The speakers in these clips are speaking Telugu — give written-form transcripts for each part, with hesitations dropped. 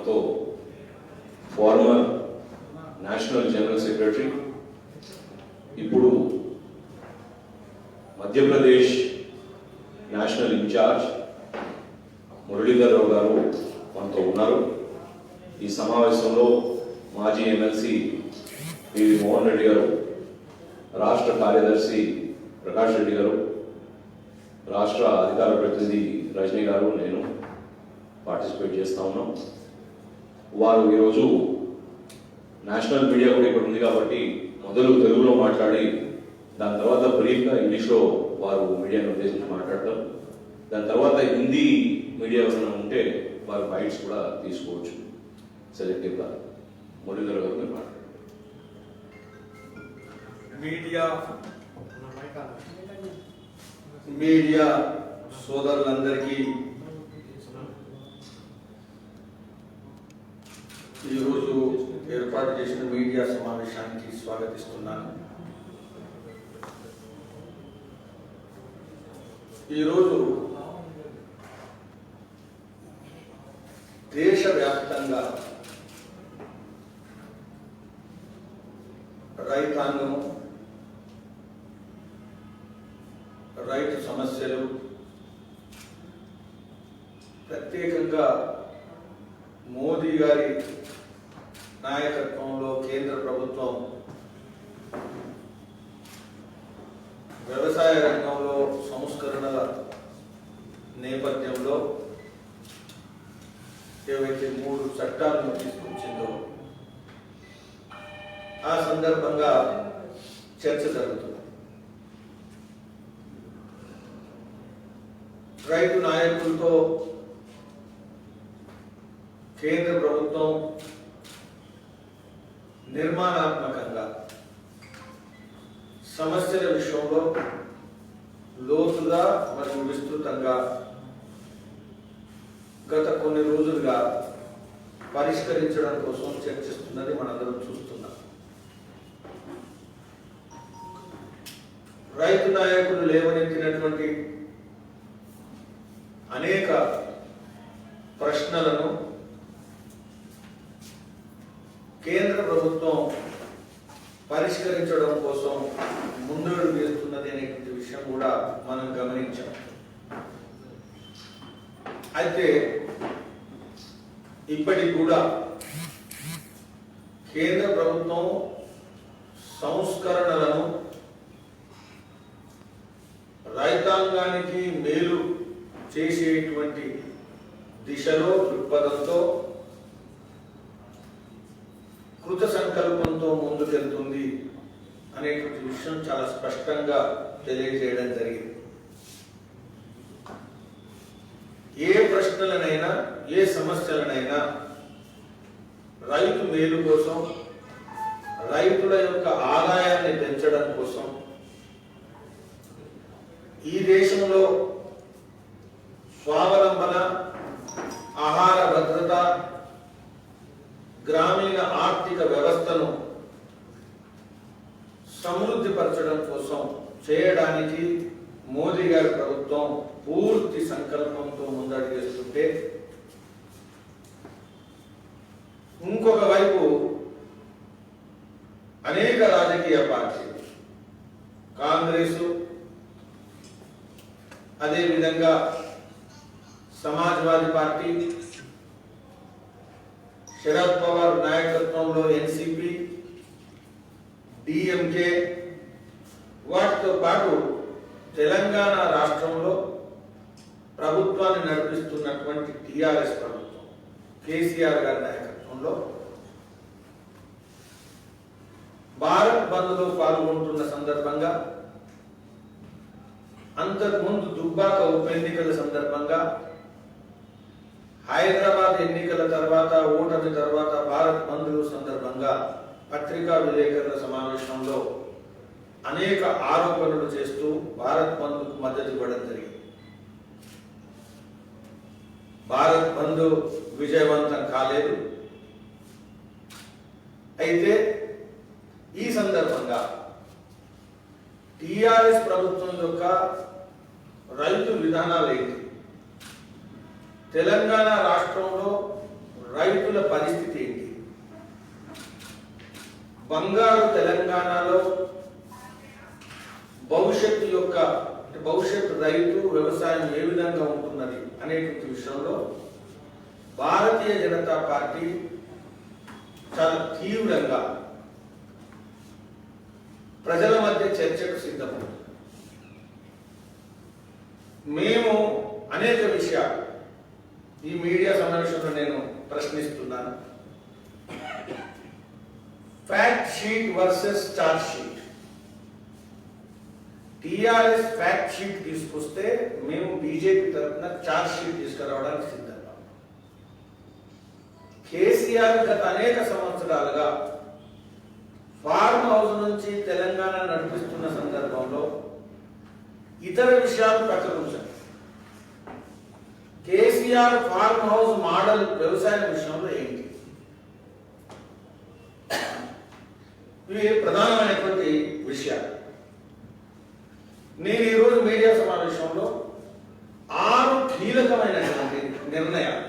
మనతో ఫార్మర్ నేషనల్ జనరల్ సెక్రటరీ, ఇప్పుడు మధ్యప్రదేశ్ నేషనల్ ఇన్ఛార్జ్ మురళీధర్ రావు గారు మనతో ఉన్నారు. ఈ సమావేశంలో మాజీ ఎమ్మెల్సీ పివి మోహన్ రెడ్డి గారు, రాష్ట్ర కార్యదర్శి ప్రకాష్ రెడ్డి గారు, రాష్ట్ర అధికార ప్రతినిధి రజనీ గారు, నేను పార్టిసిపేట్ చేస్తూ ఉన్నాం. వారు ఈరోజు నేషనల్ మీడియా కూడా ఇక్కడ ఉంది కాబట్టి మొదలు తెలుగులో మాట్లాడి దాని తర్వాత బ్రీఫ్గా ఇంగ్లీష్లో వారు మీడియాను ఉద్దేశించి మాట్లాడతారు. దాని తర్వాత హిందీ మీడియా ఏమైనా ఉంటే వారు బైట్స్ కూడా తీసుకోవచ్చు సెలెక్టివ్గా. మురళీధర్ గారు మీరు మాట్లాడారు. మీడియా సోదరులందరికీ ఈరోజు ఏర్పాటు చేసిన మీడియా సమావేశానికి స్వాగతిస్తున్నాను. ఈరోజు దేశవ్యాప్తంగా రైతాంగం, రైతు సమస్యలు, ప్రత్యేకంగా మోదీ గారి నాయకత్వంలో కేంద్ర ప్రభుత్వం వ్యవసాయ రంగంలో సంస్కరణల నేపథ్యంలో ఏవైతే 3 చట్టాలను తీసుకొచ్చిందో ఆ సందర్భంగా చర్చ జరుగుతుంది. రైతు నాయకులతో కేంద్ర ప్రభుత్వం నిర్మాణాత్మకంగా సమస్యల విషయంలో లోతుగా మరియు విస్తృతంగా గత కొన్ని రోజులుగా పరిష్కరించడం కోసం చర్చిస్తున్నది మనందరం చూస్తున్నాం. రైతు నాయకులు లేవనెత్తినటువంటి అనేక ప్రశ్నలను కేంద్ర ప్రభుత్వం పరిష్కరించడం కోసం ముందడుగు వేస్తున్నది అనేటువంటి విషయం కూడా మనం గమనించాం. అయితే ఇప్పటికి కూడా కేంద్ర ప్రభుత్వం సంస్కరణలను రైతాంగానికి మేలు చేసేటువంటి దిశలో దృక్పథంతో కృత సంకల్పంతో ముందుకెళ్తుంది అనేటువంటి విషయం చాలా స్పష్టంగా తెలియజేయడం జరిగింది. ఏ ప్రశ్నలనైనా, ఏ సమస్యలనైనా రైతు మేలు కోసం, రైతుల యొక్క ఆదాయాన్ని పెంచడం కోసం, ఈ దేశంలో స్వావలంబన, ఆహార భద్రత, గ్రామీణ ఆర్థిక వ్యవస్థను సమృద్ధిపరచడం కోసం చేయడానికి మోదీ గారి ప్రభుత్వం పూర్తి సంకల్పంతో ముందడుగేస్తుంటే, ఇంకొక వైపు అనేక రాజకీయ పార్టీలు, కాంగ్రెస్, అదేవిధంగా సమాజ్వాదీ పార్టీ, శరద్ పవార్ నాయకత్వంలో ఎన్సిపి, డిఎంకే, వాటితో పాటు తెలంగాణ రాష్ట్రంలో ప్రభుత్వాన్ని నడిపిస్తున్నటువంటి టిఆర్ఎస్ ప్రభుత్వం, కేసీఆర్ గారి నాయకత్వంలో భారత్ బంద్లో పాల్గొంటున్న సందర్భంగా, అంతకుముందు దుబ్బాక ఉప ఎన్నికల సందర్భంగా, హైదరాబాద్ ఎన్నికల తర్వాత, ఓటమి తర్వాత భారత్ బంద్ సందర్భంగా పత్రికా విలేకరుల సమావేశంలో అనేక ఆరోపణలు చేస్తూ భారత్ బంద్కు మద్దతు ఇవ్వడం జరిగింది. భారత్ బంద్ విజయవంతం కాలేదు. అయితే ఈ సందర్భంగా టిఆర్ఎస్ ప్రభుత్వం యొక్క రైతు విధానాలు ఏంటి, తెలంగాణ రాష్ట్రంలో రైతుల పరిస్థితి ఏంటి? బంగారు తెలంగాణలో భవిష్యత్తు రైతు వ్యవసాయం ఏ విధంగా ఉంటున్నది అనేటువంటి విషయంలో భారతీయ జనతా పార్టీ చాలా తీవ్రంగా ప్రజల మధ్య చర్చకు సిద్ధమవుతుంది. మేము అనేక విషయాలు ఈ మీడియా సమావేశంలో నేను ప్రశ్నిస్తున్నాను. Fact sheet versus charge sheet. TRS fact sheet తీసుకొస్తే మేము బీజేపీ తరఫున చార్జ్ షీట్ తీసుకురావడానికి సిద్ధంగా. కేసీఆర్ గత అనేక సంవత్సరాలుగా ఫార్మ్ హౌస్ నుంచి తెలంగాణ నడిపిస్తున్న సందర్భంలో ఇతర విషయాలు ప్రకటించారు. కేసీఆర్ ఫార్మ్ హౌస్ మోడల్ వ్యవసాయం విషయంలో ఏంటి? ఇవి ప్రధానమైనటువంటి విషయాలు. నేను ఈరోజు మీడియా సమావేశంలో 6 కీలకమైనటువంటి నిర్ణయాలు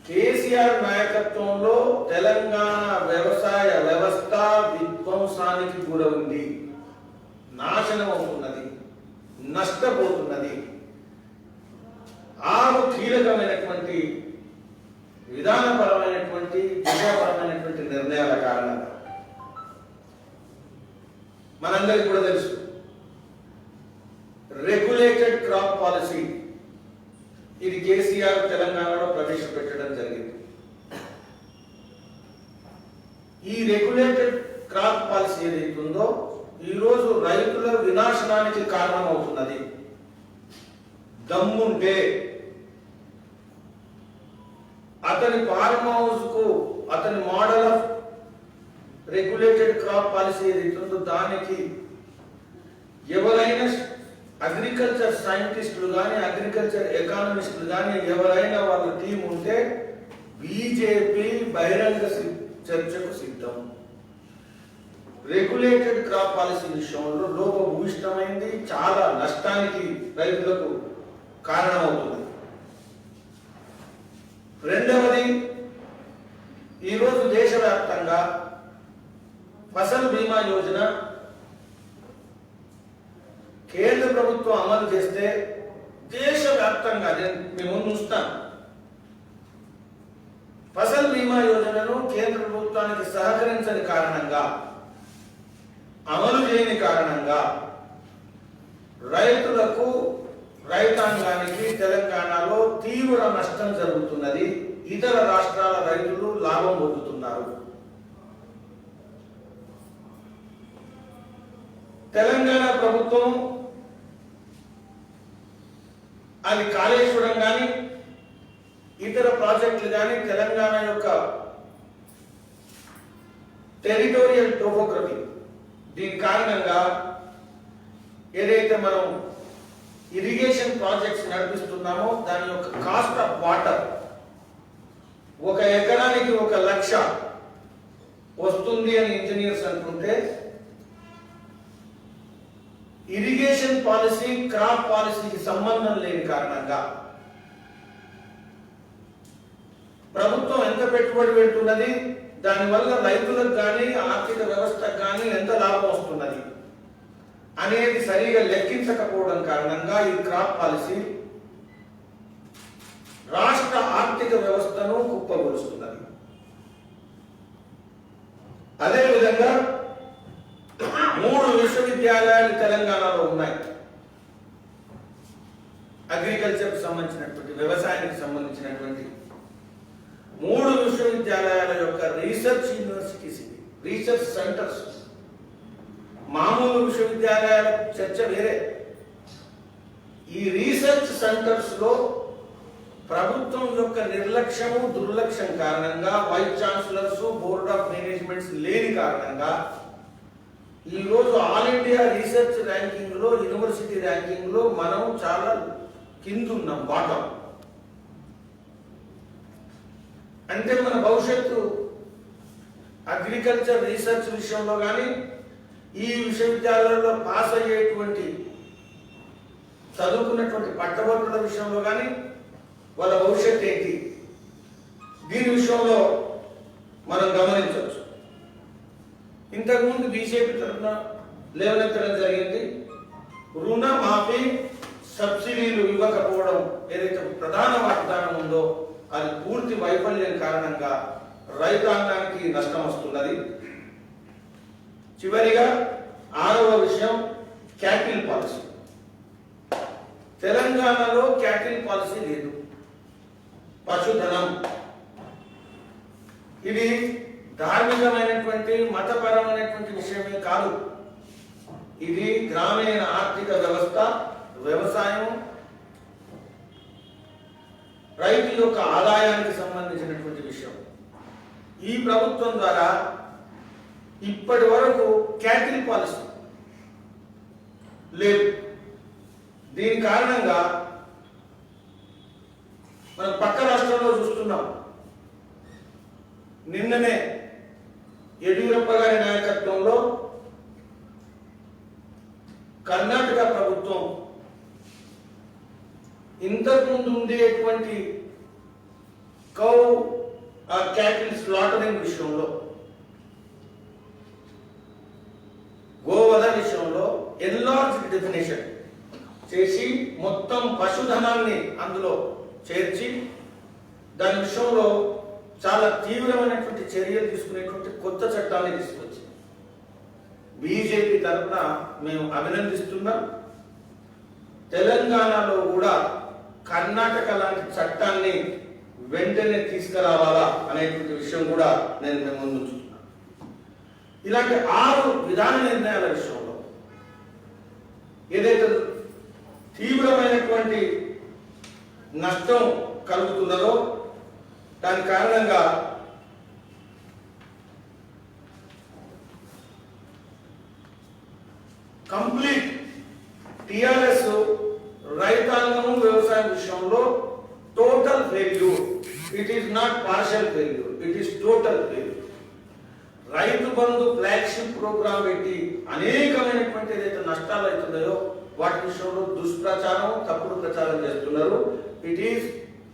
కేసీఆర్ నాయకత్వంలో తెలంగాణ వ్యవసాయ వ్యవస్థ విధ్వంసానికి గురవుంది, నాశనం అవుతున్నది, నష్టపోతున్నది. 6 కీలకమైనటువంటి విధానపరమైనటువంటి దిశాపరమైనటువంటి నిర్ణయాల కారణంగా మనందరికీ కూడా తెలుసు, రెగ్యులేటెడ్ క్రాప్ పాలసీ ఇది కేసీఆర్ తెలంగాణలో ప్రవేశపెట్టడం జరిగింది. ఈ రెగ్యులేటెడ్ క్రాప్ పాలసీ ఏదైతుందో ఈరోజు రైతుల వినాశనానికి కారణమవుతున్నది. దమ్ముంటే అతని ఫార్మ్ హౌస్ కు అతని model of regulated crop policy ఏదైతుందో దానికి ఎవరైనా అగ్రికల్చర్ సైంటిస్టులు కానీ అగ్రికల్చర్ ఎకానమిస్టులు కానీ ఎవరైనా వాళ్ళ టీం ఉంటే బీజేపీ బహిరంగ చర్చకు సిద్ధం. రెగ్యులేటెడ్ క్రాప్ పాలసీ విషయంలో లోపభూయిష్టమైంది, చాలా నష్టానికి రైతులకు కారణమవుతుంది. రెండవది, ఈరోజు దేశవ్యాప్తంగా ఫసల్ బీమా యోజన కేంద్ర ప్రభుత్వం అమలు చేస్తే దేశవ్యాప్తంగా మేము చూస్తాం. ఫసల్ బీమా యోజనను కేంద్ర ప్రభుత్వానికి సహకరించని కారణంగా, అమలు చేయని కారణంగా రైతులకు, రైతాంగానికి తెలంగాణలో తీవ్ర నష్టం జరుగుతున్నది. ఇతర రాష్ట్రాల రైతులు లాభం పొందుతున్నారు. తెలంగాణ ప్రభుత్వం అది కాళేశ్వరం కానీ ఇతర ప్రాజెక్టులు కానీ తెలంగాణ యొక్క టెరిటోరియల్ టోపోగ్రఫీ దీని కారణంగా ఏదైతే మనం ఇరిగేషన్ ప్రాజెక్ట్స్ నడిపిస్తున్నామో దాని యొక్క కాస్ట్ ఆఫ్ వాటర్ 1 ఎకరానికి 1 లక్ష వస్తుంది అని ఇంజనీర్స్ అనుకుంటే, ఇరిగేషన్ పాలసీ క్రాప్ పాలసీకి సంబంధం లేని కారణంగా ప్రభుత్వం ఎంత పెట్టుబడి పెడుతున్నది, దానివల్ల రైతులకు కానీ ఆర్థిక వ్యవస్థకు కానీ ఎంత లాభం వస్తున్నది అనేది సరిగా లెక్కించకపోవడం కారణంగా ఈ క్రాప్ పాలసీ రాష్ట్ర ఆర్థిక వ్యవస్థను కుప్పగొలుస్తున్నది. అదేవిధంగా 3 విశ్వవిద్యాలయాలు తెలంగాణలో ఉన్నాయి. అగ్రికల్చర్కి సంబంధించినటువంటి, వ్యవసాయానికి సంబంధించినటువంటి 3 విశ్వవిద్యాలయాల యొక్క రీసెర్చ్ యూనివర్సిటీస్, రీసెర్చ్ సెంటర్స్. మామూలు విశ్వవిద్యాలయాల చర్చ వేరే. ఈ రీసెర్చ్ సెంటర్స్ లో ప్రభుత్వం యొక్క నిర్లక్ష్యము, దుర్లక్ష్యం కారణంగా, vice chancellors, board of managements లేని కారణంగా ఈ రోజు ఆల్ ఇండియా రీసెర్చ్ ర్యాంకింగ్ లో, యూనివర్సిటీ ర్యాంకింగ్ లో మనం చాలా కిందున్నాం, బాటం. అంటే మన భవిష్యత్తు అగ్రికల్చర్ రీసెర్చ్ విషయంలో కానీ, ఈ విశ్వవిద్యాలయాల్లో పాస్ అయ్యేటువంటి చదువుకున్నటువంటి పట్టభద్రుల విషయంలో కానీ వాళ్ళ భవిష్యత్తు ఏంటి దీని విషయంలో మనం గమనించవచ్చు. ఇంతకుముందు బీజేపీ తరఫున లేవనెత్తడం జరిగింది. రుణమాఫీ సబ్సిడీలు ఇవ్వకపోవడం ఏదైతే ప్రధాన వాగ్దానం ఉందో అది పూర్తి వైఫల్యం కారణంగా రైతాంగానికి నష్టం వస్తున్నది. చివరిగా 6వ విషయం క్యాటిల్ పాలసీ. తెలంగాణలో క్యాటిల్ పాలసీ లేదు. పశుధనం ఇది ధార్మికమైనటువంటి మతపరమైనటువంటి విషయమే కాదు. ఇది గ్రామీణ ఆర్థిక వ్యవస్థ, వ్యవసాయం, రైతు యొక్క ఆదాయానికి సంబంధించినటువంటి విషయం. ఈ ప్రభుత్వం ద్వారా ఇప్పటి వరకు క్యాటిల్ పాలసీ లేదు. దీని కారణంగా మనం పక్క రాష్ట్రంలో చూస్తున్నాం. నిన్ననే యడ్యూరప్ప గారి నాయకత్వంలో కర్ణాటక ప్రభుత్వం ఇంతకుముందు ఉండేటువంటి కౌ క్యాటిల్ స్లాటరింగ్ విషయంలో, గోవధ విషయంలో ఎన్లార్జ్డ్ డెఫినేషన్ చేసి మొత్తం పశుధనాన్ని అందులో చేర్చి దాని విషయంలో చాలా తీవ్రమైనటువంటి చర్యలు తీసుకునేటువంటి కొత్త చట్టాన్ని తీసుకొచ్చి బీజేపీ తరఫున మేము అభినందిస్తున్నాం. తెలంగాణలో కూడా కర్ణాటక లాంటి చట్టాన్ని వెంటనే తీసుకురావాలా అనేటువంటి విషయం కూడా నేను మేము ముందు ఉంచుతున్నాను. ఇలాంటి 6 విధాన నిర్ణయాల విషయంలో ఏదైతే తీవ్రమైనటువంటి నష్టం కలుగుతున్నదో దాని కారణంగా కంప్లీట్ టిఆర్ఎస్ రైతాంగం వ్యవసాయం విషయంలో total failure. It is not partial failure, it is total failure. Rythu Bandhu flagship programme పెట్టి అనేకమైనటువంటి ఏదైతే నష్టాలు అవుతున్నాయో వాటి విషయంలో దుష్ప్రచారం, తప్పుడు ప్రచారం చేస్తున్నారు. It is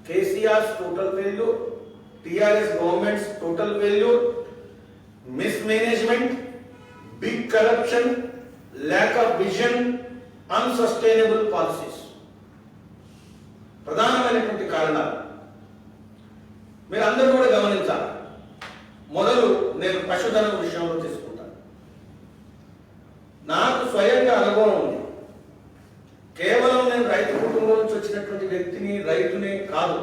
KCR's total failure, TRS government's total failure, mismanagement, big corruption, lack of vision, unsustainable policies ప్రధానమైనటువంటి కారణాలు మీరు అందరూ కూడా గమనించాలి. మొదలు నేను పశుధనం విషయంలో తీసుకుంటాను. నాకు స్వయంగా అనుభవం ఉంది. కేవలం నేను రైతు కుటుంబం నుంచి వచ్చినటువంటి వ్యక్తిని, రైతుని కాదు.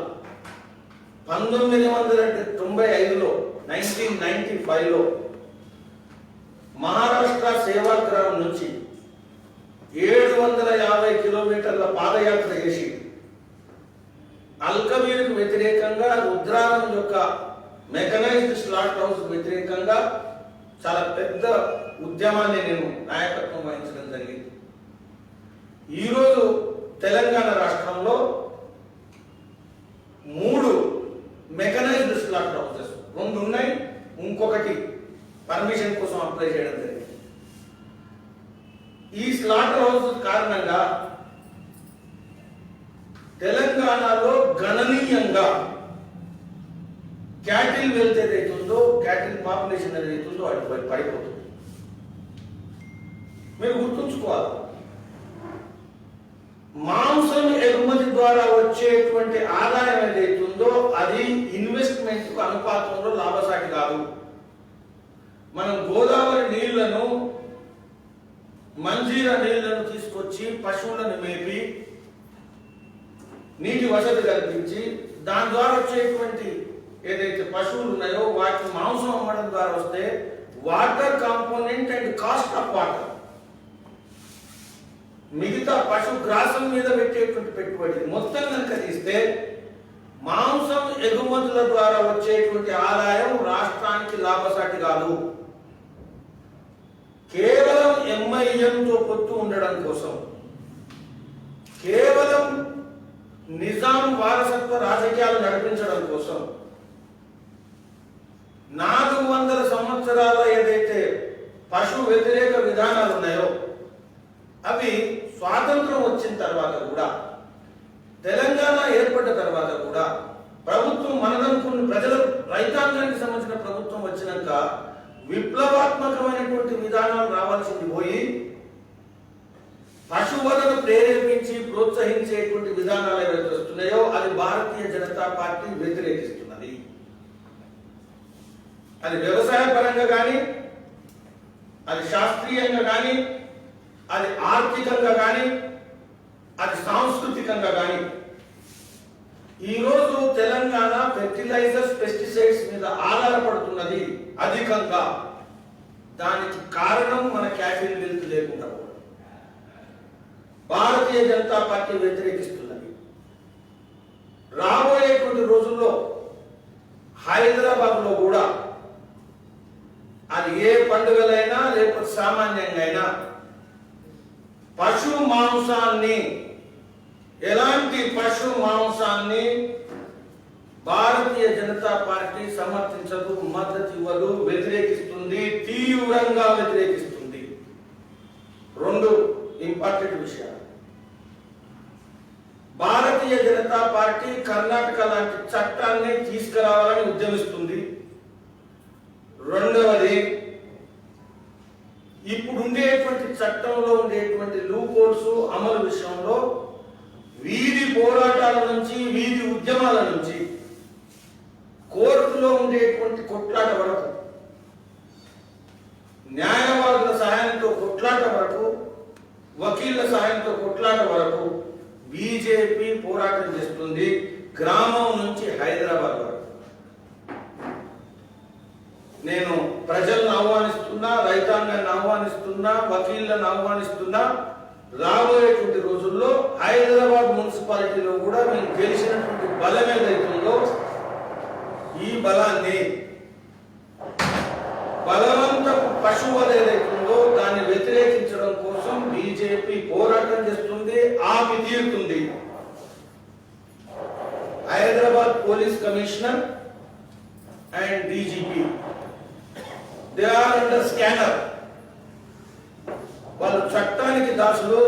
1995లో 1995లో మహారాష్ట్ర సేవాగ్రామం నుంచి 750 కిలోమీటర్ల పాదయాత్ర చేసి అల్కమీర్కు వ్యతిరేకంగా, రుద్రారం యొక్క మెకనైజ్డ్ స్లాట్ హౌస్ వ్యతిరేకంగా చాలా పెద్ద ఉద్యమాన్ని నేను నాయకత్వం వహించడం జరిగింది. ఈరోజు తెలంగాణ రాష్ట్రంలో 3 మెకనైజ్డ్ స్లాట్ హౌసెస్ 2 ఉన్నాయి, ఇంకొకటి పర్మిషన్ కోసం అప్లై చేయడం జరిగింది. ఈ స్లాటర్ హౌస్ కారణంగా తెలంగాణలో గణనీయంగా క్యాటిల్ వెల్త్ ఏదైతుందో, క్యాటిల్ పాపులేషన్ ఏదైతుందో అది పడిపోతుంది. మీరు గుర్తుంచుకోవాలి, మాంసం ఎగుమతి ద్వారా వచ్చేటువంటి ఆదాయం ఏదైతుందో అది ఇన్వెస్ట్మెంట్ కు అనుపాతంలో లాభసాటి కాదు. మనం గోదావరి నీళ్లను, మంజీరా నీళ్లను తీసుకొచ్చి పశువులను మేపి నీటి వసతి కల్పించి దాని ద్వారా వచ్చేటువంటి ఏదైతే పశువులు ఉన్నాయో వాటిని మాంసం అమ్మడం ద్వారా వస్తే water component and cost of water, మిగతా పశు గ్రాసం మీద పెట్టేటువంటి పెట్టుబడి మొత్తం కనుక తీస్తే మాంసం ఎగుమతుల ద్వారా వచ్చేటువంటి ఆదాయం రాష్ట్రానికి లాభసాటి కాదు. కేవలం ఎంఐఎంతో పొత్తు ఉండడం కోసం, కేవలం నిజాం వారసత్వ రాజకీయాలు నడిపించడం కోసం 400 సంవత్సరాల ఏదైతే పశు వ్యతిరేక విధానాలు ఉన్నాయో అవి స్వాతంత్రం వచ్చిన తర్వాత కూడా, తెలంగాణ ఏర్పడ్డ తర్వాత కూడా ప్రభుత్వం మనదనుకున్న ప్రజలకు రైతాంగానికి సంబంధించిన ప్రభుత్వం వచ్చినాక విప్లవాత్మకమైనటువంటి విధానాలు రావాల్సింది పోయి పశువులను ప్రేరేపించి ప్రోత్సహించేటువంటి విధానాలు ఏవైతే వస్తున్నాయో అది భారతీయ జనతా పార్టీ వ్యతిరేకిస్తున్నది. అది వ్యవసాయ పరంగా కానీ, అది శాస్త్రీయంగా కానీ, అది ఆర్థికంగా కానీ, అది సాంస్కృతికంగా కానీ. ఈరోజు తెలంగాణ ఫెర్టిలైజర్స్, పెస్టిసైడ్స్ మీద ఆధారపడుతున్నది అధికంగా. దానికి కారణం మన క్యాపిటల్ వెల్త్ లేకుండా భారతీయ జనతా పార్టీ వ్యతిరేకిస్తున్నది. రాబోయేటువంటి రోజుల్లో హైదరాబాద్లో కూడా అది ఏ పండుగలైనా లేకపోతే సామాన్యంగా అయినా పశు మాంసాన్ని, ఎలాంటి పశు మాంసాన్ని భారతీయ జనతా పార్టీ సమర్థించదు, మద్దతు ఇవ్వదు, వ్యతిరేకిస్తుంది, తీవ్రంగా వ్యతిరేకిస్తుంది. రెండు ఇంపార్టెంట్ విషయాలు. భారతీయ జనతా పార్టీ కర్ణాటక లాంటి చట్టాన్ని తీసుకురావాలని ఉద్యమిస్తుంది. రెండవది, ఇప్పుడు ఉండేటువంటి చట్టంలో ఉండేటువంటి లూపోల్స్ అమలు విషయంలో వీధి పోరాటాల నుంచి, వీధి ఉద్యమాల నుంచి, కోర్టులో ఉండేటువంటి కొట్లాట వరకు, న్యాయవాదుల సహాయంతో కొట్లాట వరకు, వకీళ్ల సహాయంతో కొట్లాట వరకు బీజేపీ పోరాటం చేస్తుంది. గ్రామం నుంచి హైదరాబాద్ వరకు. నేను ప్రజలను ఆహ్వానిస్తున్నా, రైతాంగాన్ని ఆహ్వానిస్తున్నా, వకీళ్లను ఆహ్వానిస్తున్నా. రాబోయేటువంటి రోజుల్లో హైదరాబాద్ మున్సిపాలిటీలో కూడా మేము గెలిచినటువంటి బలం ఏదైతుందో ఈ బలాన్ని, బలవంతపు పశువులు ఏదైతుందో దాన్ని వ్యతిరేకించడం కోసం బీజేపీ పోరాటం చేస్తుంది, ఆపి తీరుతుంది. Hyderabad police commissioner and DGP they are under scanner. వాళ్ళు చట్టానికి దాసులు,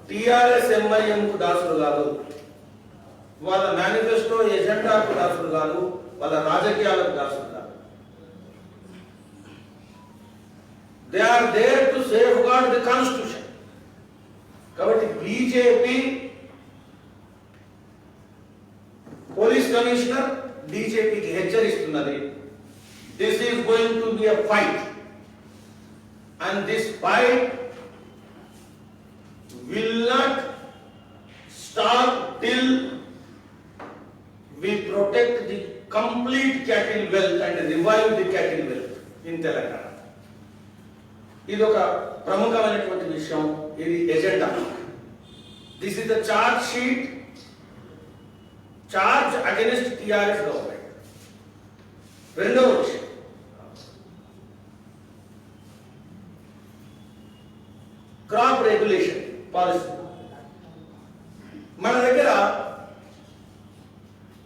టిఆర్ఎస్ ఎంఐఎం కు దాసులు కాదు, వాళ్ళ మేనిఫెస్టో ఎజెండాకు దాసులు కాదు, వాళ్ళ రాజకీయాలకు దాసులు కాదు. They are there to safeguard the constitution. కాబట్టి బీజేపీ పోలీస్ కమిషనర్ బీజేపీకి హెచ్చరిస్తున్నది, this is going to be a fight and this fight will not stop till we protect the complete cattle wealth and revive the cattle wealth in Telangana. ఇది ఒక ప్రముఖమైనటువంటి విషయం. ఇది agenda. This is the charge sheet, charge against TRS government. రెండవ విషయం, క్రాప్ రెగ్యులేషన్ పాలసీ. మన దగ్గర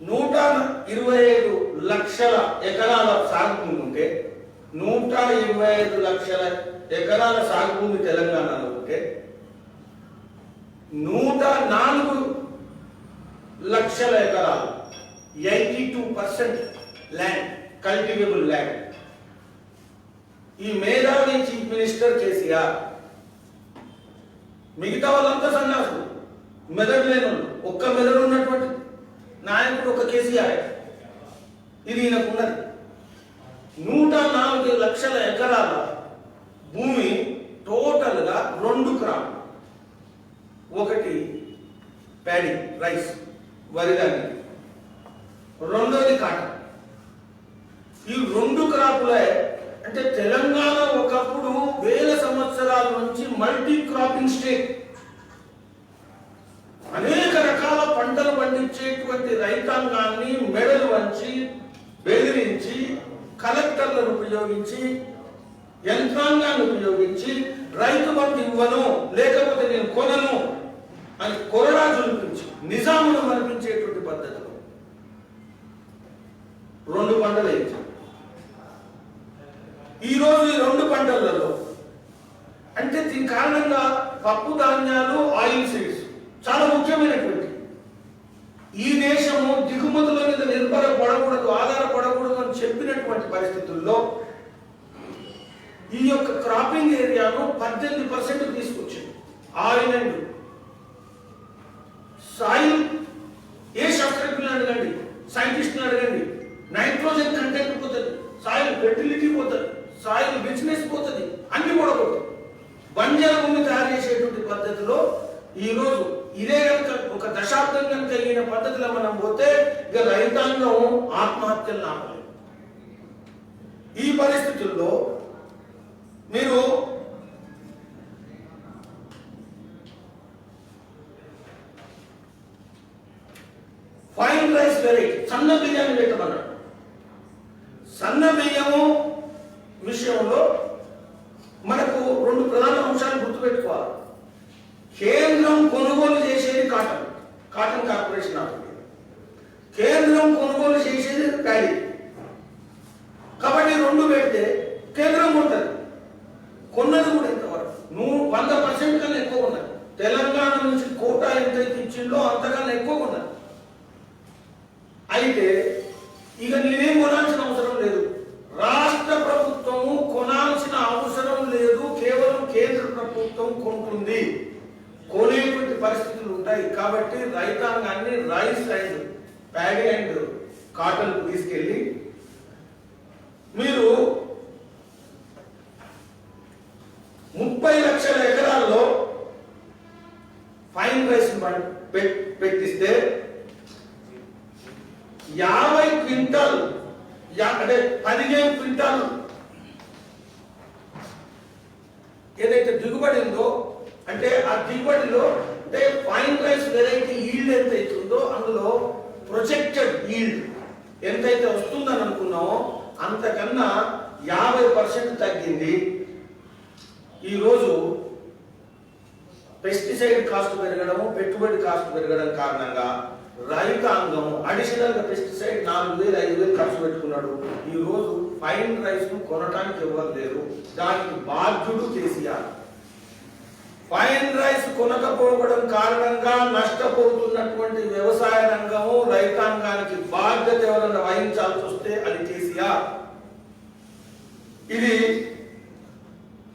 125 లక్షల ఎకరాల సాగు భూమి ఉంటే, 125 లక్షల ఎకరాల సాగు భూమి తెలంగాణలో ఉంటే, 104 లక్షల ఎకరాలు 82% ల్యాండ్ కల్టివేబుల్ ల్యాండ్. ఈ మేధావి చీఫ్ మినిస్టర్ కేసీఆర్, మిగతా వాళ్ళంతా సన్యాసులు, మెదడు లేని వాళ్ళు. ఒక్క మెదడు ఉన్నటువంటి నాయకుడు ఒక కేసీఆర్. ఇది ఈయనకున్నది. 104 లక్షల ఎకరాల భూమి టోటల్ గా 2 క్రాప్. ఒకటి ప్యాడీ, రైస్, వరిధాన్యం. రెండోది కాటన్. ఈ 2 క్రాపులే. అంటే తెలంగాణ ఒకప్పుడు వేల సంవత్సరాల నుంచి మల్టీ క్రాపింగ్ స్టేట్. అనేక రకాల పంటలు పండించేటువంటి రైతాంగాన్ని మెడలు వంచి, బెదిరించి, కలెక్టర్లను ఉపయోగించి, యంత్రాంగాన్ని ఉపయోగించి రైతు బంధు ఇవ్వను, లేకపోతే నేను కొనను అని కొరడా చూపించి నిజామును మనిపించేటువంటి పద్ధతిలో 2 పంటలు వేయించారు. ఈరోజు ఈ 2 పంటలలో అంటే దీని కారణంగా పప్పు ధాన్యాలు, ఆయిల్ సీడ్స్ చాలా ముఖ్యమైనటువంటి. ఈ దేశము దిగుమతుల మీద నిర్భరపడకూడదు, ఆధారపడకూడదు అని పరిస్థితుల్లో ఈ యొక్క క్రాపింగ్ ఏరియాను 18% తీసుకొచ్చింది. ఆయిల్ అండ్ సాయిల్, ఏ శాస్త్రజ్ఞులను అడగండి, సైంటిస్టులను అడగండి, నైట్రోజన్ కంటెంట్ పోతుంది, సాయిల్ ఫెర్టిలిటీ పోతుంది, సాయిల్ బిజినెస్ పోతుంది, అన్ని కూడా పోతుంది. బంజర భూమి తయారు చేసేటువంటి పద్ధతిలో ఈరోజు ఇదే కనుక ఒక దశాబ్దం కనుక అయిన పద్ధతిలో మనం పోతే ఇక రైతాంగం ఆత్మహత్యలు ఆపలేదు. ఈ పరిస్థితుల్లో మీరు ఫైన్ రైస్ వెరైటీ సన్న బియ్యాన్ని పెట్టమన్నాడు. సన్న బియ్యము విషయంలో మనకు రెండు ప్రధాన అంశాలు గుర్తుపెట్టుకోవాలి. కేంద్రం కొనుగోలు చేసేది కాటన్ కార్పొరేషన్ ఆఫ్ ఇండియా, కేంద్రం కొనుగోలు చేసేది ప్యాడీ. కాబట్టి రెండు పెడితే కేంద్రం కొంటది, కొన్నది కూడా ఎంతవరకు 100% కన్నా ఎక్కువ ఉన్నది. తెలంగాణ నుంచి కోటా ఎంతైతే ఇచ్చిందో అంతకన్నా ఎక్కువ ఉన్నది. అయితే ఇక నేనేం కొనాల్సిన అవసరం లేదు, రాష్ట్ర ప్రభుత్వము కొనాల్సిన అవసరం లేదు, కేవలం కేంద్ర ప్రభుత్వం కొంటుంది, కొనేటువంటి పరిస్థితులు ఉంటాయి. కాబట్టి రైతాంగాన్ని rice and paddy and cotton తీసుకెళ్ళి మీరు 30 లక్షల ఎకరాల్లో ఫైన్ రైస్ పెట్టిస్తే 50 క్వింటాల్ అంటే 15 క్వింటాల్ ఏదైతే దిగుబడి ఉందో, అంటే ఆ దిగుబడిలో అంటే ఫైన్ రైస్ వెరైటీ ఈల్డ్ ఎంత అవుతుందో అందులో ప్రొజెక్టెడ్ ఈల్డ్ ఎంతైతే వస్తుందని అనుకున్నామో అంతకన్నా 50% తగ్గింది. ఈరోజు పెస్టిసైడ్ కాస్ట్ పెరగడము, పెట్టుబడి కాస్ట్ పెరగడం కారణంగా రైతాంగం అడిషనల్ గా పెస్టిసైడ్ 4,000-5,000 ఖర్చు పెట్టుకున్నాడు. ఈ రోజు ఫైన్ రైస్ ను కొనడానికి ఎవరు లేరు, దానికి బాధ్యుడు కేసీఆర్. ఫైన్ రైస్ కొనకపోవడం కారణంగా నష్టపోతున్నటువంటి వ్యవసాయ రంగము, రైతాంగానికి బాధ్యత ఎవరైనా వహించాల్సి వస్తే అది కేసీఆర్. ఇది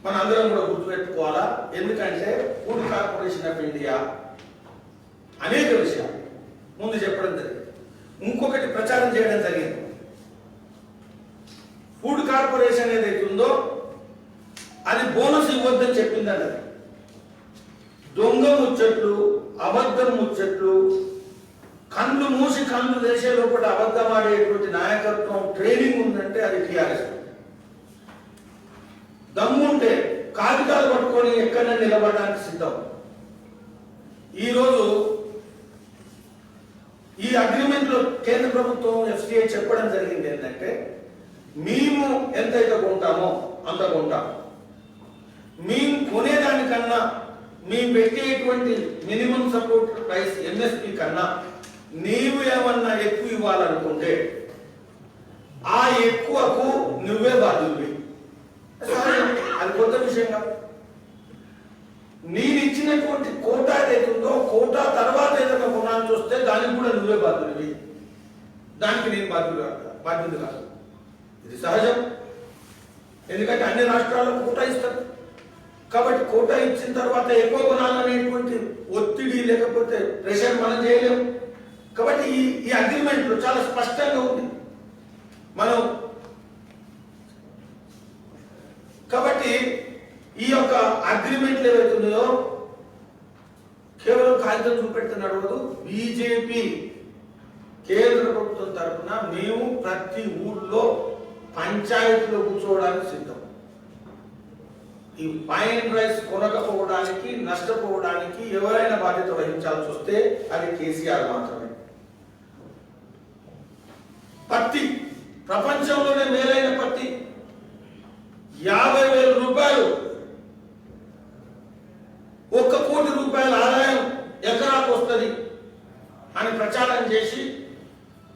మన అందరం కూడా గుర్తుపెట్టుకోవాలా. ఎందుకంటే ఫుడ్ కార్పొరేషన్ ఆఫ్ ఇండియా అనేక విషయాలు ముందు చెప్పడం జరిగింది, ఇంకొకటి ప్రచారం చేయడం జరిగింది. ఫుడ్ కార్పొరేషన్ ఏదైతే ఉందో అది బోనస్ ఇవ్వద్దని చెప్పిందండి. దొంగ ముచ్చట్లు, అబద్ధం ముచ్చట్లు, కళ్ళు మూసి కళ్ళు వేసే లోపల అబద్ధం ఆడేటువంటి నాయకత్వం ట్రైనింగ్ ఉందంటే అది టీఆర్ఎస్. దమ్ముంటే కాగితాలు పట్టుకొని ఎక్కడైనా నిలబడడానికి సిద్ధం. ఈరోజు ఈ అగ్రిమెంట్ లో కేంద్ర ప్రభుత్వం ఎఫ్సిఐ చెప్పడం జరిగింది ఏంటంటే మేము ఎంతైతే కొంటామో అంత కొంటాం, మేము కొనేదానికన్నా మేము పెట్టేటువంటి మినిమం సపోర్ట్ ప్రైస్ ఎంఎస్పి కన్నా నీవు ఏమన్నా ఎక్కువ ఇవ్వాలనుకుంటే ఆ ఎక్కువకు నువ్వే బాధ్యుడివి. అది కొత్త విషయం కాదు. నేను ఇచ్చినటువంటి కోటా ఏదైతుందో కోటా తర్వాత ఏదైనా కొనాల్సి వస్తే దానికి కూడా నువ్వే బాధ్యుడివి, దానికి నేను బాధ్యుడు కాదు. ఇది సహజం, ఎందుకంటే అన్ని రాష్ట్రాల్లో కోటా ఇస్తారు. కాబట్టి కోటా ఇచ్చిన తర్వాత ఎక్కువ కొనాలనేటువంటి ఒత్తిడి లేకపోతే ప్రెషర్ మనం చేయలేము. కాబట్టి ఈ అగ్రిమెంట్ లో చాలా స్పష్టంగా ఉంది మనం. కాబట్టి ఈ యొక్క అగ్రిమెంట్లు ఏవైతున్నాయో కేవలం కాగితం చూపెడుతున్నాడు. బీజేపీ కేంద్ర ప్రభుత్వం తరఫున మేము ప్రతి ఊళ్ళో పంచాయతీలో కూర్చోవడానికి సిద్ధం. ఈ ఫైన్ రైస్ కొనకపోవడానికి, నష్టపోవడానికి ఎవరైనా బాధ్యత వహించాల్సి వస్తే అది కేసీఆర్ మాత్రమే. పత్తి ప్రపంచంలోనే మేలైన పత్తి 50,000 రూపాయలు, 1 కోటి రూపాయల ఆదాయం ఎకరాకు వస్తుంది అని ప్రచారం చేసి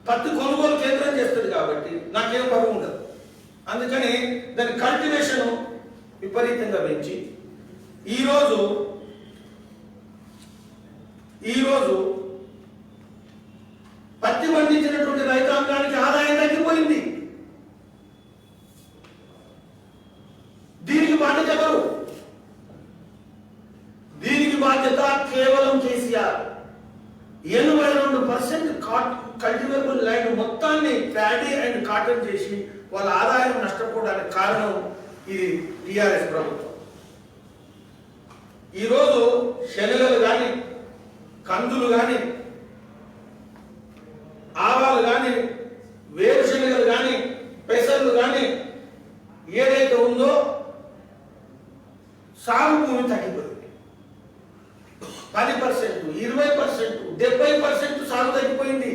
పత్తి కొనుగోలు కేంద్రం చేస్తుంది. కాబట్టి నాకేం బరువు ఉండదు. అందుకని దాని కల్టివేషన్ విపరీతంగా పెంచి ఈరోజు పత్తి పండించినటువంటి రైతాంగానికి ఆదాయం తగ్గిపోయింది. మొత్తాన్ని ప్యాడీ అండ్ కాటన్ చేసి వాళ్ళ ఆదాయం నష్టపోవడానికి కారణం ఇది టిఆర్ఎస్ ప్రభుత్వం. ఈరోజు శనగలు కానీ, కందులు కానీ, ఆవాలు కానీ, వేరుశనగలు కానీ, పెసర్లు కానీ ఏదైతే ఉందో సాగు భూమి తగ్గిపోయింది. 10%, 20%, 70% సాగు తగ్గిపోయింది.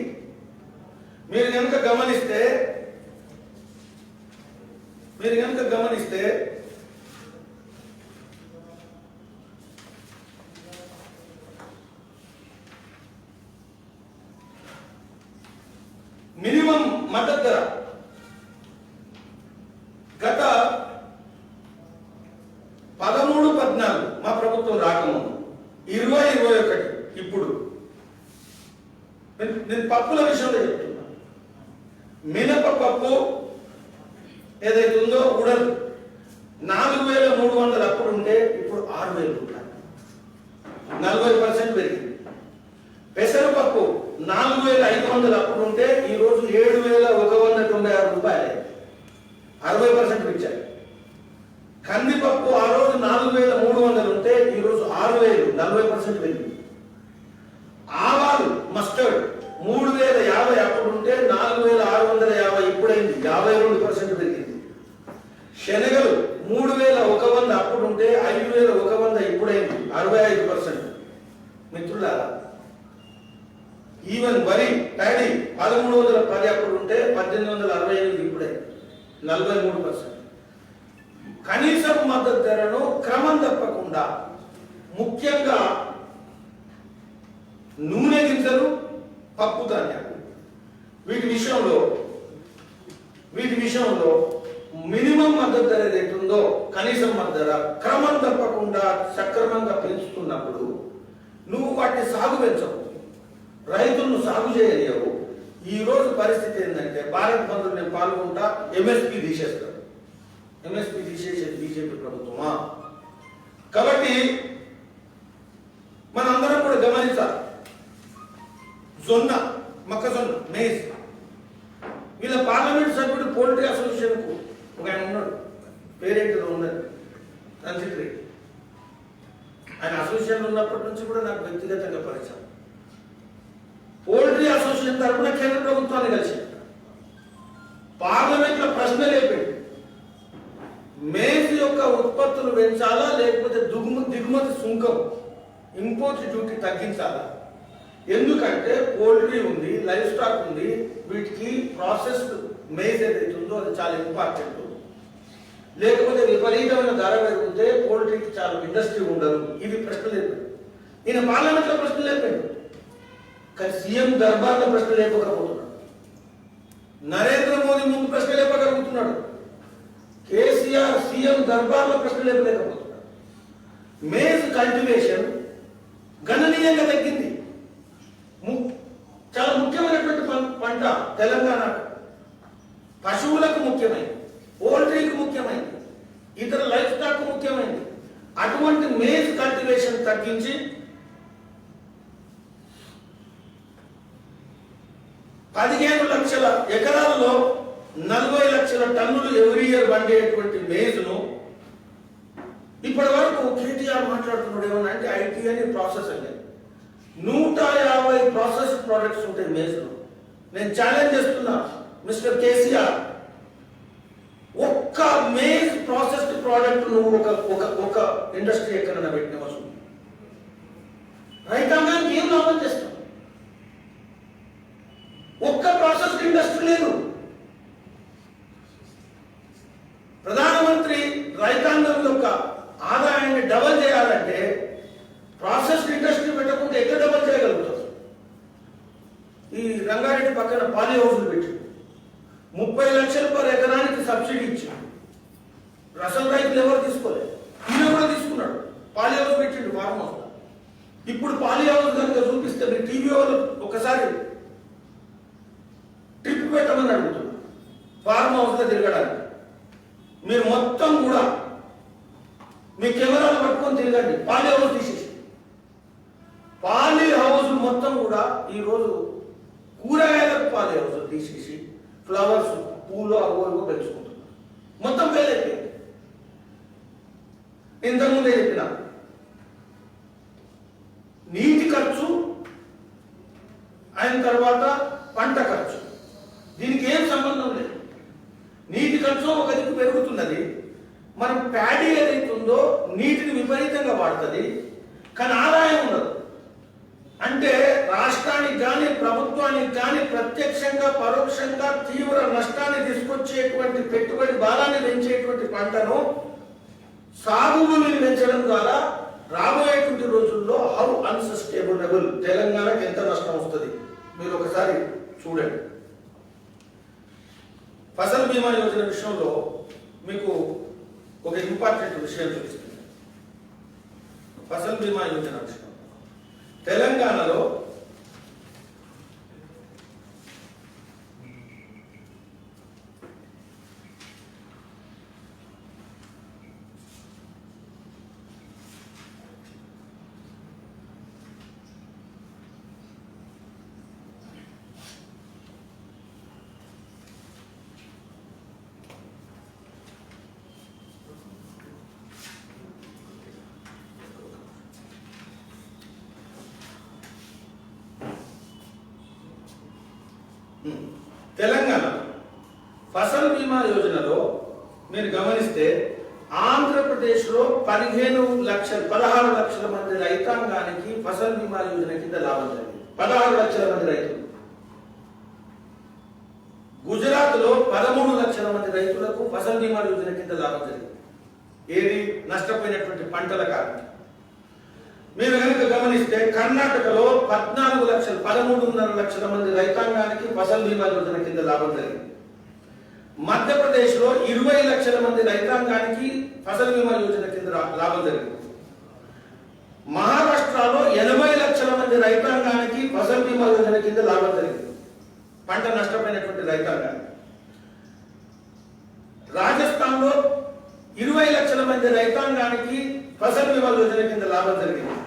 మీరు కనుక గమనిస్తే మినిమం మద్దతు ధర గత 13-14 మా ప్రభుత్వం రాకముందు 20-21 ఇప్పుడు నేను పప్పుల విషయంలో చెప్తున్నా. మినపప్పు ఏదైతే ఉందో ఉడలు 4,300 అప్పుడు ఉంటే ఇప్పుడు 6,000 రూపాయలు, 40% పెరిగింది. పెసరపప్పు 4,500 అప్పుడు ఉంటే ఈరోజు 7,196 రూపాయలు, 60% పెంచారు. కందిపప్పు ఆ రోజు 4,300 ఉంటే ఈరోజు 6,000, 40% పెరిగింది. ఆవాలు మస్టర్డ్ 3,050 అప్పుడు ఉంటే 4,650 ఇప్పుడైంది, 52% పెరిగింది. శనగలు 3,100 అప్పుడు ఉంటే 5,100 ఇప్పుడైంది, 65%. మిత్రులారా, ఈవెన్ వరి ప్యాడీ 1,310 అప్పుడు ఉంటే 1,865 ఇప్పుడే 43%. కనీసం మద్దతు ధరను క్రమం తప్పకుండా ముఖ్యంగా నూనె గింజలు, పప్పు ధాన్యాలు వీటి విషయంలో మినిమం మద్దతు ధర ఏదైతుందో కనీసం మద్దతు ధర క్రమం తప్పకుండా సక్రమంగా పెంచుతున్నప్పుడు నువ్వు వాటిని సాగు పెంచవు, రైతులను సాగు చేయలేవు. ఈ రోజు పరిస్థితి ఏంటంటే భారత్ బంద్లో నేను పాల్గొంటా, ఎంఎస్పీ తీసేస్తాడు. ఎంఎస్పీ తీసేసేది బీజేపీ ప్రభుత్వమా? కాబట్టి మనందరం కూడా గమనించాలి. జొన్న, మొక్కజొన్న, మేజ్ వీళ్ళ పార్లమెంట్ సభ్యుడు పోల్ట్రీ అసోసియేషన్కు ఒక ఆయన ఉన్నాడు, పేరేంటిలో ఉన్నది రంజిత్ రెడ్డి. ఆయన అసోసియేషన్ ఉన్నప్పటి నుంచి కూడా నాకు వ్యక్తిగతంగా పరిచయం. పోల్ట్రీ అసోసియేషన్ తరఫున కేంద్ర ప్రభుత్వాన్ని కలిసి పార్లమెంట్ లో ప్రశ్న లేపాడు. మేజ్ యొక్క ఉత్పత్తులు పెంచాలా లేకపోతే దిగుమతి సుంకం, ఇంపోర్ట్ డ్యూటీ తగ్గించాలా? ఎందుకంటే పోల్ట్రీ ఉంది, లైవ్ స్టాక్ ఉంది, వీటికి ప్రాసెస్డ్ మేజ్ ఏదైతే ఉందో అది చాలా ఇంపార్టెంట్. లేకపోతే విపరీతమైన ధర పెరిగితే పోల్ట్రీకి చాలా ఇండస్ట్రీ ఉండదు. ఇది ప్రశ్న లేదు. ఈయన పార్లమెంట్ లో ప్రశ్న లేపాడు, కానీ సీఎం దర్బార్లో ప్రశ్న లేపకపోతున్నాడు. నరేంద్ర మోదీ ముందు ప్రశ్న లేపగలుగుతున్నాడు, కేసీఆర్ సీఎం దర్బార్లో ప్రశ్న లేపలేకపోతున్నాడు. మేజ్ కల్టివేషన్ గణనీయంగా తగ్గింది. చాలా ముఖ్యమైనటువంటి పంట తెలంగాణ. పశువులకు ముఖ్యమైనది, పోల్ట్రీకి ముఖ్యమైనది, ఇతర లైఫ్ స్టాక్ ముఖ్యమైనది. అటువంటి మేజ్ కల్టివేషన్ తగ్గించి 15 లక్షల ఎకరాలలో 40 లక్షల టన్నులు ఎవ్రీ ఇయర్ పండేటువంటి మేజ్ను ఇప్పటి వరకు కేటీఆర్ మాట్లాడుతున్నాడు ఏమన్నా అంటే ఐటీ అని ప్రాసెస్ అని 150 ప్రాసెస్ ప్రోడక్ట్స్ ఉంటాయి మేజ్లో. నేను ఛాలెంజ్ చేస్తున్నా మిస్టర్ కేసీఆర్, ఒక్క మేజ్ ప్రాసెస్డ్ ప్రోడక్ట్ నువ్వు ఒక ఇండస్ట్రీ ఎక్కడైనా పెట్టిన వస్తుంది రైతాంగానికి ఏం లాభం చేస్తాం? ఒక్క ప్రాసెస్డ్ ఇండస్ట్రీ లేదు. ప్రధానమంత్రి రైతాంగం యొక్క ఆదాయాన్ని డబల్ చేయాలంటే ప్రాసెస్డ్ ఇండస్ట్రీ పెట్టకుండా ఎక్కడ డబల్ చేయగలుగుతారు? ఈ రంగారెడ్డి పక్కన పాలి హౌస్లు పెట్టి 30 లక్షల పర్ ఎకరానికి సబ్సిడీ ఇచ్చాడు. రసం రైతులు ఎవరు తీసుకోలేదు, ఈయన కూడా తీసుకున్నాడు. పాలి హౌస్ పెట్టిండు ఫార్మ్ హౌస్. ఇప్పుడు పాలి హౌస్ కనుక చూపిస్తే మీరు టీవీ వాళ్ళు ఒకసారి ట్రిప్ పెట్టమని అడుగుతున్నారు ఫార్మ్ హౌస్ లో తిరగడానికి. మీరు మొత్తం కూడా మీ కెమెరాలు పట్టుకొని తిరగండి. పాలి హౌస్ తీసేసి పాలి హౌస్ మొత్తం కూడా ఈరోజు కూరగాయలకు పాలి హౌస్ తీసేసి ఫ్లవర్స్, పూలు అవో పెంచుకుంటున్నారు. మొత్తం ఫెయిల్ అయిపోయింది. ఇంతకుముందే చెప్పిన నీటి ఖర్చు అయిన తర్వాత పంట ఖర్చు, దీనికి ఏం సంబంధం లేదు. నీటి ఖర్చు ఒక దిక్కు పెరుగుతున్నది, మనం ప్యాడీ ఏదైతుందో నీటిని విపరీతంగా వాడుతుంది, కానీ ఆదాయం ఉండదు. అంటే రాష్ట్రానికి కానీ ప్రభుత్వానికి కానీ ప్రత్యక్షంగా పరోక్షంగా తీవ్ర నష్టాన్ని తీసుకొచ్చేటువంటి పెట్టుబడి భారాన్ని పెంచేటువంటి పంటను సాగు భూమిని పెంచడం ద్వారా రాబోయేటువంటి రోజుల్లో హౌ అన్సస్టైనబుల్ తెలంగాణకి ఎంత నష్టం వస్తుంది మీరు ఒకసారి చూడండి. ఫసల్ బీమా యోజన విషయంలో మీకు ఒక ఇంపార్టెంట్ విషయం చూపిస్తుంది. ఫసల్ బీమా యోజన విషయం తెలంగాణలో తెలంగాణ ఫసల్ బీమా యోజనలో మీరు గమనిస్తే ఆంధ్రప్రదేశ్లో 16 లక్షల మంది రైతాంగానికి ఫసల్ బీమా యోజన కింద లాభం జరిగింది. 16 లక్షల మంది రైతులు. గుజరాత్లో 13 లక్షల మంది రైతులకు ఫసల్ బీమా యోజన కింద లాభం జరిగింది. ఏది నష్టపోయినటువంటి పంటల కారణంగా. మీరు కనుక గమనిస్తే కర్ణాటకలో 13.5 లక్షల మంది రైతాంగానికి ఫసల్ బీమా యోజన కింద లాభం జరిగింది. మధ్యప్రదేశ్లో 20 లక్షల మంది రైతాంగానికి ఫసల్ బీమా యోజన కింద లాభం జరిగింది. మహారాష్ట్రలో 80 లక్షల మంది రైతాంగానికి ఫసల్ బీమా యోజన కింద లాభం జరిగింది, పంట నష్టపోయినటువంటి రైతాంగానికి. రాజస్థాన్లో 20 లక్షల మంది రైతాంగానికి ఫసల్ బీమా యోజన కింద లాభం జరిగింది.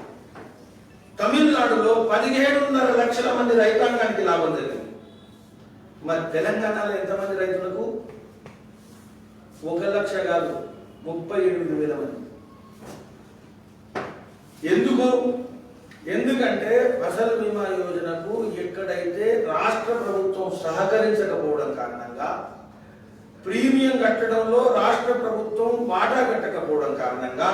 తమిళనాడులో 17.5 లక్షల మంది రైతాంగానికి లాభం జరిగింది. మరి తెలంగాణలో ఎంతమంది రైతులకు? 1 లక్ష కాదు, 38,000 మంది. ఎందుకంటే ఫసల్ బీమా యోజనకు ఎక్కడైతే రాష్ట్ర ప్రభుత్వం సహకరించకపోవడం కారణంగా, ప్రీమియం కట్టడంలో రాష్ట్ర ప్రభుత్వం వాటా కట్టకపోవడం కారణంగా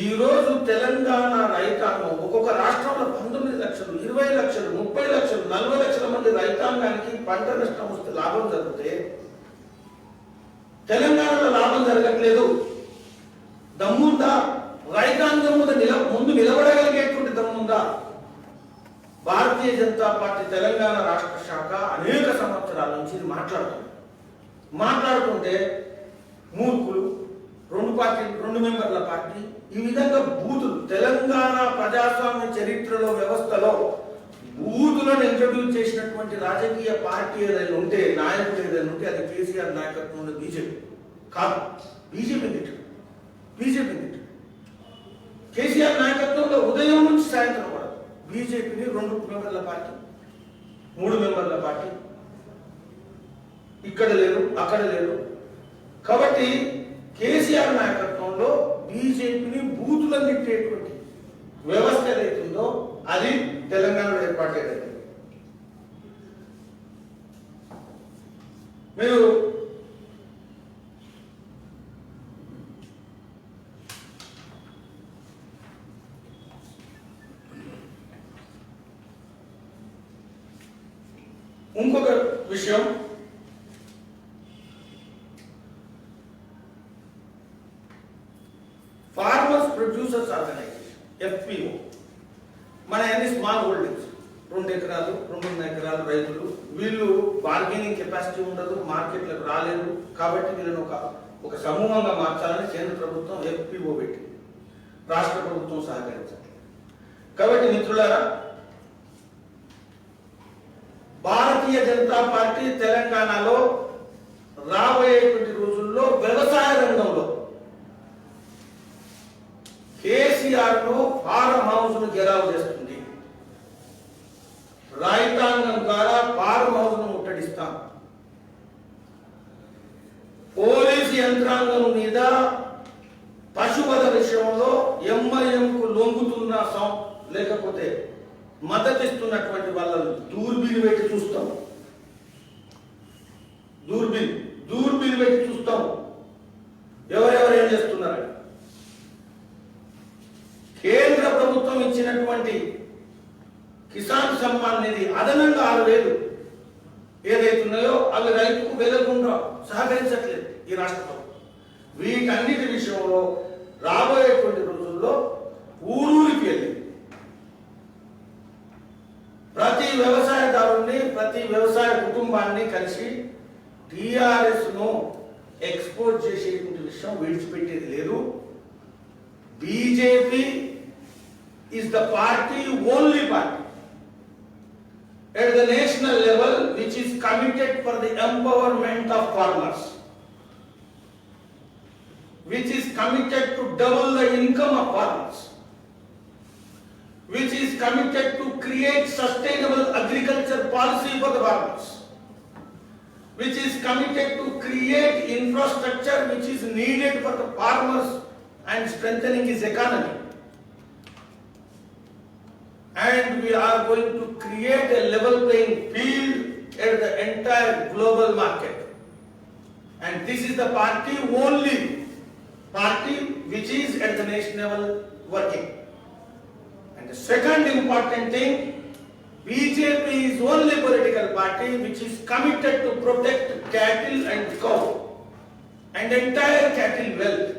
ఈ రోజు తెలంగాణ రైతాంగం ఒక్కొక్క రాష్ట్రంలో 19 లక్షలు, 20 లక్షలు, 30 లక్షలు, 40 లక్షల మంది రైతాంగానికి పంట నష్టం వస్తే లాభం జరిగితే తెలంగాణలో లాభం జరగట్లేదు. దమ్ముందా? రైతాంగం ముందు నిలబడగలిగేటువంటి దమ్ముందా? భారతీయ జనతా పార్టీ తెలంగాణ రాష్ట్ర శాఖ అనేక సంవత్సరాల నుంచి మాట్లాడుతుంటే మూర్ఖులు, 2 మెంబర్ల పార్టీ, ఈ విధంగా బూతులు. తెలంగాణ ప్రజాస్వామ్య చరిత్రలో వ్యవస్థలో బూతులను ఇంట్రడ్యూస్ చేసినటువంటి రాజకీయ పార్టీ ఏదైనా ఉంటే, నాయకుడు ఏదైనా ఉంటే అది కేసీఆర్ నాయకత్వంలో బీజేపీ కాదు. బీజేపీ కేసీఆర్ నాయకత్వంలో ఉదయం నుంచి సాయంత్రం కూడా బీజేపీని 2 మెంబర్ల పార్టీ, 3 మెంబర్ల పార్టీ, ఇక్కడ లేరు అక్కడ లేరు. కాబట్టి కేసీఆర్ నాయకత్వంలో బీజేపీని బూతులను తిట్టేటువంటి వ్యవస్థ ఏదైతుందో అది తెలంగాణలో ఏర్పాటు ఏదైతే. మీరు ఇంకొక విషయం, ఫార్మర్స్ ప్రొడ్యూసర్స్ ఆర్గనైజేషన్ FPO, మన అన్ని స్మాల్ హోల్డింగ్స్, 2 ఎకరాలు 2.5 ఎకరాలు రైతులు, వీళ్ళు బార్గెనింగ్ కెపాసిటీ ఉండదు, మార్కెట్లకు రాలేదు. కాబట్టి వీళ్ళని ఒక సమూహంగా మార్చాలని కేంద్ర ప్రభుత్వం FPO పెట్టి రాష్ట్ర ప్రభుత్వం సహకరించాలి. కాబట్టి మిత్రులారా, భారతీయ జనతా పార్టీ తెలంగాణలో రాబోయేటువంటి రోజుల్లో వ్యవసాయ రంగంలో కేసీఆర్ ను ఫారం హౌస్ ను గెరావ్ చేస్తుంది. రైతాంగం ద్వారా ఫారం హౌస్ ను ముట్టడిస్తాం. పోలీసు యంత్రాంగం మీద పశువధ విషయంలో ఎంఐఎంకు లొంగుతున్న లేకపోతే మద్దతిస్తున్నటువంటి వాళ్ళను దూర్బీని పెట్టి చూస్తాం. దూర్బీని పెట్టి చూస్తాం ఎవరెవరు ఏం చేస్తున్నారని. కేంద్ర ప్రభుత్వం ఇచ్చినటువంటి కిసాన్ సమ్మాన్ నిధి అదనంగా 6,000 ఏదైతున్నాయో అవి రైతుకు వెదకుండా సహకరించట్లేదు ఈ రాష్ట్ర ప్రభుత్వం. వీటన్నిటి విషయంలో రాబోయేటువంటి రోజుల్లో ఊరూరికి వెళ్ళి ప్రతి వ్యవసాయదారుణ్ణి ప్రతి వ్యవసాయ కుటుంబాన్ని కలిసి టిఆర్ఎస్ ను ఎక్స్పోర్ట్ చేసేటువంటి విషయం విడిచిపెట్టేది లేదు. BJP is the party, only party at the national level which is committed for the empowerment of farmers, which is committed to double the income of farmers, which is committed to create sustainable agriculture policy for the farmers, which is committed to create infrastructure which is needed for the farmers and strengthening his economy. And we are going to create a level playing field at the entire global market. And this is the party, only party which is at the national level working. And the second important thing, BJP is only political party which is committed to protect cattle and cow and entire cattle wealth.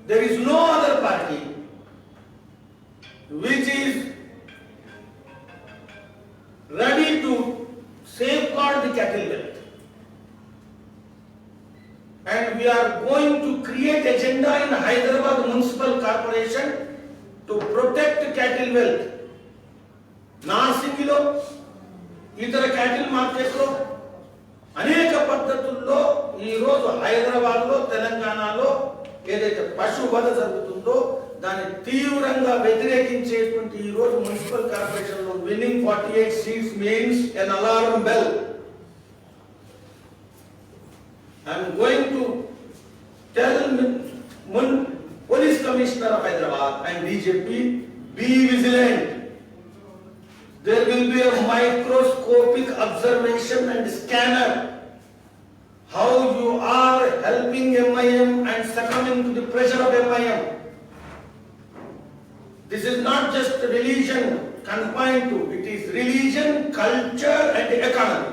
There is no other party which is ready to safeguard the cattle wealth. And we are going to create agenda in Hyderabad Municipal Corporation to protect cattle wealth. నాసింగిలో ఇతర క్యాటిల్ మార్కెట్లో అనేక పద్ధతుల్లో ఈరోజు హైదరాబాద్లో తెలంగాణలో ఏదైతే పశువధ జరుగుతుందో దాన్ని తీవ్రంగా వ్యతిరేకించేటువంటి ఈ రోజు మున్సిపల్ కార్పొరేషన్ లో winnowing 48 seats means an alarm bell. I am going to tell Police Commissioner of Hyderabad and DGP, be vigilant. There will be a microscopic observation and scanner how you are helping MIM and succumbing to the pressure of MIM. This is not just religion confined to, it is religion, culture and economy.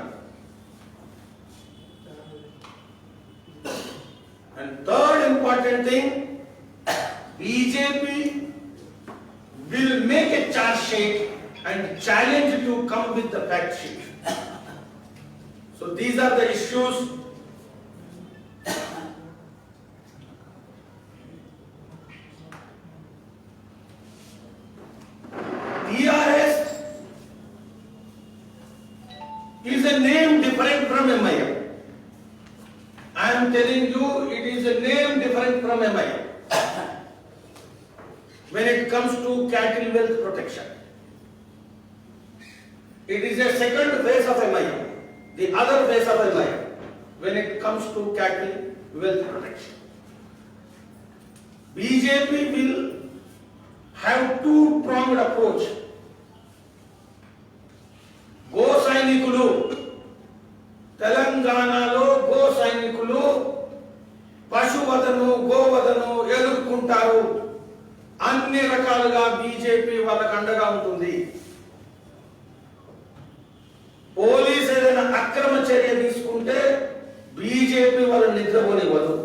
And third important thing, BJP will make a charge sheet and challenge to come with the fact sheet. So these are the issues. TRS is a name different from MIM. I am telling you, it is a name different from MIM when it comes to cattle wealth protection. It is a second phase of MIM, the other phase of MIM when it comes to cattle wealth protection. BJP will have two-pronged approach. Go సైనికులు తెలంగాణలో గో సైనికులు పశువధను గోవధను ఎదుర్కొంటారు. అన్ని రకాలుగా బీజేపీ వాళ్ళకు అండగా ఉంటుంది. పోలీసు ఏదైనా అక్రమ చర్య తీసుకుంటే బీజేపీ వాళ్ళ నిద్రపోనివ్వదు.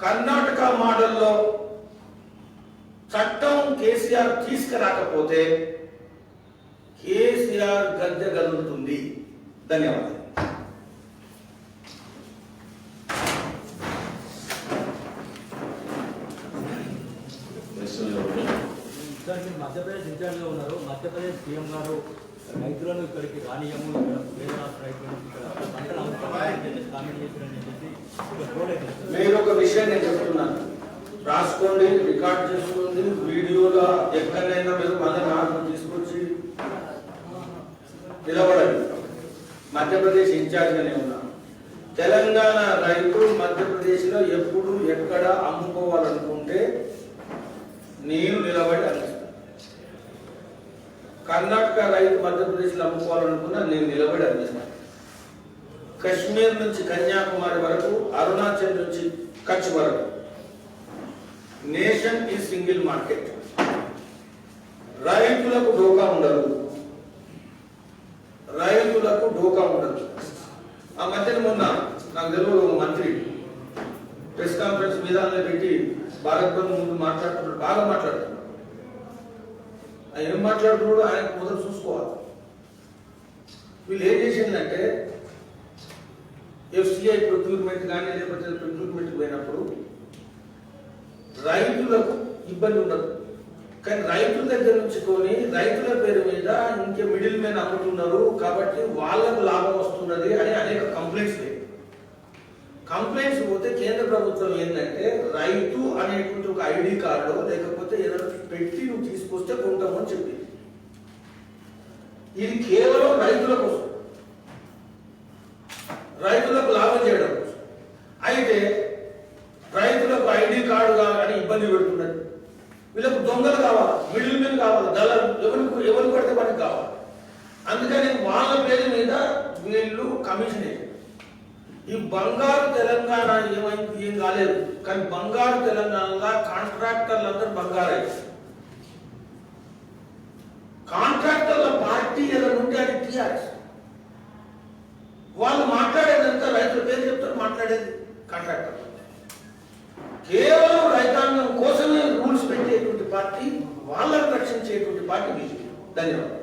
కర్ణాటక మోడల్లో చట్టం కేసీఆర్ తీసుకురాకపోతే కేసీఆర్ గద్దె గదులుతుంది. ధన్యవాదాలు. మధ్యప్రదేశ్ ఇన్ఛార్జ్గా ఉన్నారు. మధ్యప్రదేశ్ సీఎం గారు రైతులను ఇక్కడికి రానియము, ఇక్కడ వేరే రాష్ట్ర రైతులను ఇక్కడ పంటలు కామెంట్ చేశారని చెప్పేసి మీరు ఒక విషయం నేను చెప్తున్నాను, రాసుకోండి, రికార్డ్ చేసుకోండి, వీడియోలో ఎక్కడైనా మీరు మళ్ళీ నాకు తీసుకొచ్చి నిలబడండి. మధ్యప్రదేశ్ ఇన్ఛార్జ్గానే ఉన్నాను. తెలంగాణ రైతు మధ్యప్రదేశ్లో ఎప్పుడు ఎక్కడ అమ్ముకోవాలనుకుంటే నేను నిలబడి అందిస్తాను. కర్ణాటక రైతు మధ్యప్రదేశ్లో అమ్ముకోవాలనుకున్నా నేను నిలబడి అందిస్తాను. కశ్మీర్ నుంచి కన్యాకుమారి వరకు, అరుణాచల్ నుంచి కచ్ వరకు నేషన్ ఈ సింగిల్ మార్కెట్. రైతులకు డోకా ఉండదు, రైతులకు డోకా ఉండదు. ఆ మధ్యన మొన్న నాకు తెలియదు ఒక మంత్రి ప్రెస్ కాన్ఫరెన్స్ మీద పెట్టి భారత్ బంద్ ముందు మాట్లాడుతున్నాడు, బాగా మాట్లాడుతున్నాడు. ఆయన ఏం మాట్లాడుతున్నాడు ఆయన మొదలు చూసుకోవాలి. వీళ్ళు ఏం చేసిందంటే ఎఫ్సిఐ ప్రొక్యూర్మెంట్ కానీ లేకపోతే ప్రొక్యూర్మెంట్ పోయినప్పుడు రైతులకు ఇబ్బంది ఉండదు, కానీ రైతుల దగ్గర నుంచి కొని రైతుల పేరు మీద ఇంకే మిడిల్ మ్యాన్ అమ్ముతున్నారు కాబట్టి వాళ్ళకు లాభం వస్తున్నది అని అనేక కంప్లైంట్స్ లేవు. కంప్లైంట్స్ పోతే కేంద్ర ప్రభుత్వం ఏంటంటే రైతు అనేటువంటి ఒక ఐడి కార్డు లేకపోతే ఏదైనా పెట్టి నువ్వు తీసుకొస్తే కొంటామని చెప్పింది. ఇది కేవలం రైతుల కోసం, రైతులకు లాభం చేయడం కోసం. అయితే రైతులకు ఐడి కార్డు కావాలని ఇబ్బంది పెడుతున్నది. వీళ్ళకు దొంగలు కావాలి, మిడిల్ మెన్ కావాలి, దళాలు ఎవరు పడితే మనకి కావాలి. అందుకని వాళ్ళ పేరు మీద వీళ్ళు కమిషన్ వేసారు. ఈ బంగారు తెలంగాణ ఏమైంది, ఏం కాలేదు, కానీ బంగారు తెలంగాణలో కాంట్రాక్టర్లు అందరూ బంగారు. కాంట్రాక్టర్ల పార్టీ ఏదైనా ఉంటే అది టీఆర్ఎస్. వాళ్ళు మాట్లాడేదంతా రైతుల పేరు చెప్తారు, మాట్లాడేది కాంట్రాక్టర్. కేవలం రైతాంగం కోసమే రూల్స్ పెట్టేటువంటి పార్టీ, వాళ్ళని రక్షించేటువంటి పార్టీ బీజేపీ. ధన్యవాదాలు.